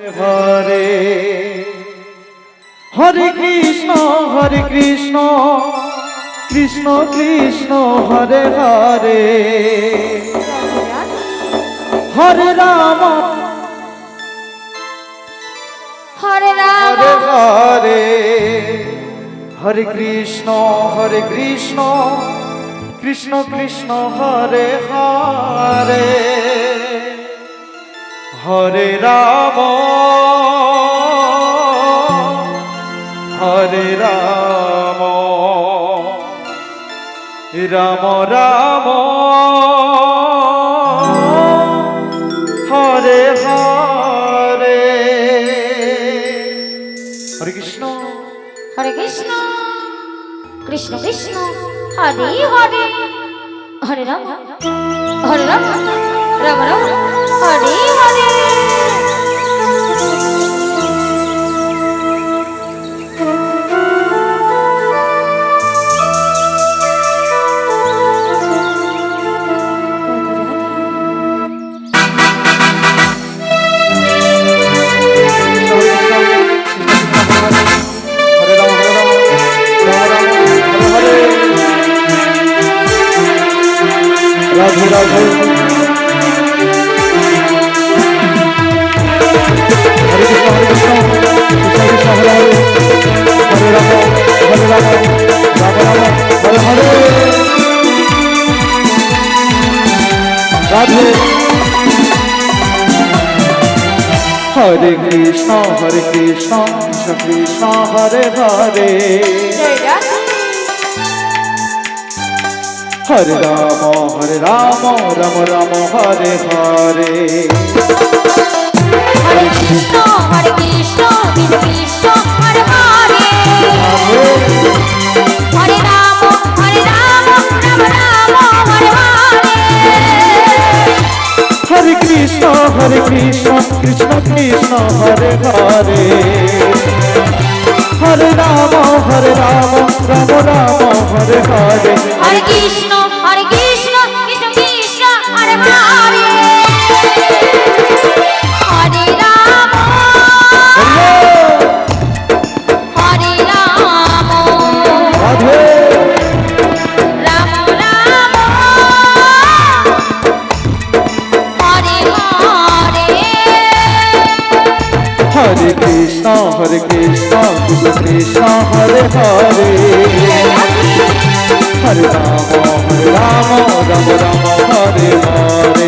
Hare Hare Krishna Krishna Krishna Hare Hare Hare Ram হরে Ram Hare Hare Hare Krishna Krishna Krishna Hare Hare Hare Ram হরে Ram Ram Ram Hare Hare Hare Krishna Krishna Krishna Hare Hare Hare Ram Ram Ram Hare Hare Radhe Radhe হরে Krishna Krishna Krishna Hare Hare Ram Ram Hare Hare Radhe হরে Krishna Krishna Krishna Hare Hare Hare Ram Ram Ram Hare Hare Hare Krishna Krishna Hare Hare Hare Ram Ram Ram Hare Hare Hare Krishna Krishna Krishna Hare Hare Hare Ram Ram Ram Hare Hare Hare Krishna Krishna Krishna Hare Hare Hare Ram Radhe Ram Ram Hare Hare Hare Krishna Krishna Krishna Hare Hare Hare Ram Ram Ram Hare Hare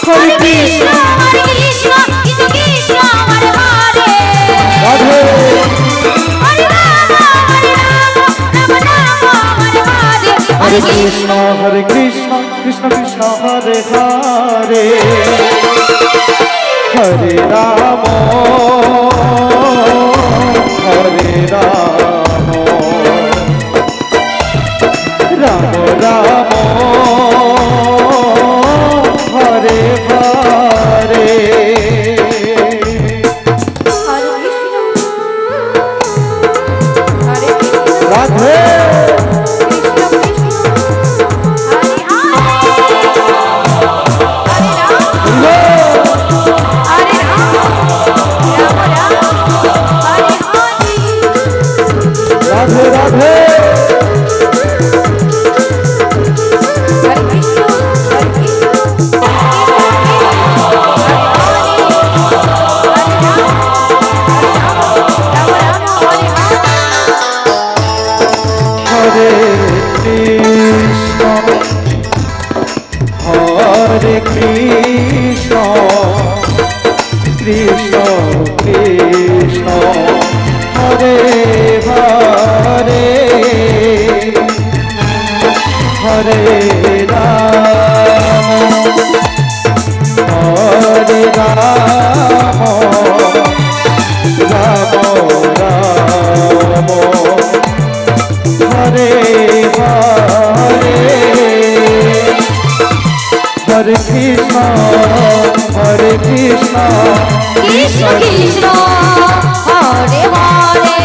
Hare Krishna Krishna Krishna Hare Hare Radhe হরে Ram Ram Ram Hare Hare Hare Krishna Krishna Krishna Hare Hare Hare Ram Ram Ram Hare Hare Radhe Radhe Radhe হরে Krishna Krishna Krishna Hare Hare Hare Ram Ram Ram Hare Hare Hare Krishna Krishna Krishna Hare Hare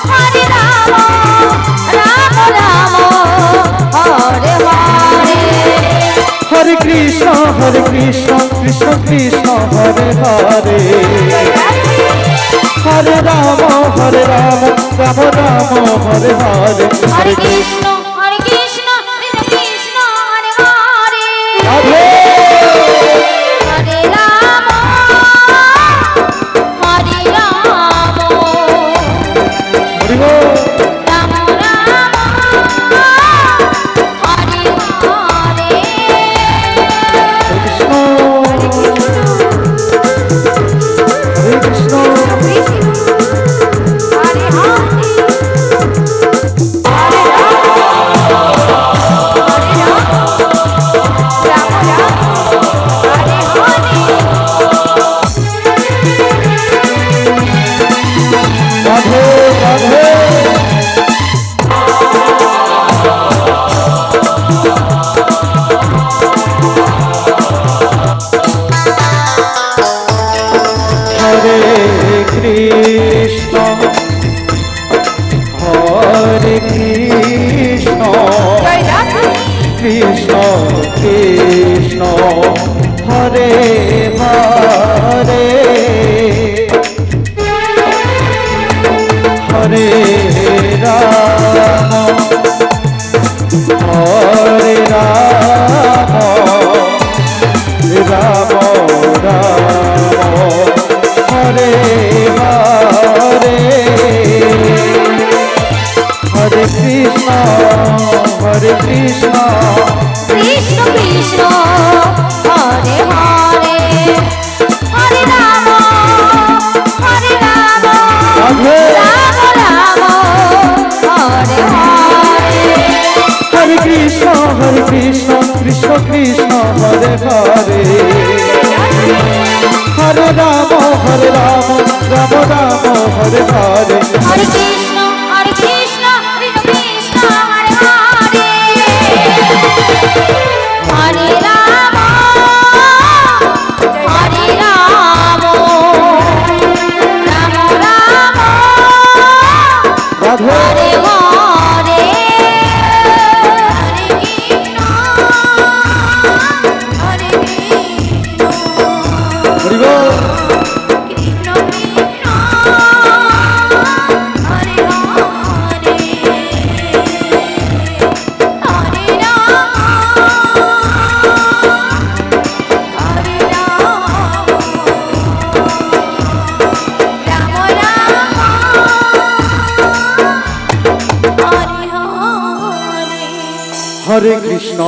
Hare Ram Ram Ram Hare Hare Hare Krishna Krishna Krishna Hare Hare Hare Ram Ram Ram Hare Hare Hare Krishna Krishna Krishna Hare Hare Radhe হরে Ram হরে Ram Hari বল। Ram Ram Hare Hare Krishna হরে Krishna Hare Hare Hare Ram Ram Hare Hare Radhe Radhe হরে Krishna জয় Radhe Krishna Krishna Hare Hare Hare Ram হরে Ram Ram Ram Hare Hare Hare Krishna Krishna Krishna Hare Hare Hare Ram Radhe Ram Ram Hare Hare Hare Krishna Krishna Krishna Hare Hare Hare Ram Ram Ram Hare Hare Hare Krishna Krishna Krishna Hare Hare Hare Ram Ram Ram Radhe Hare Hare Hare Krishna Hari বল। Krishna Krishna Hare Hare Hare Ram Ram Ram Hare Hare Hare Krishna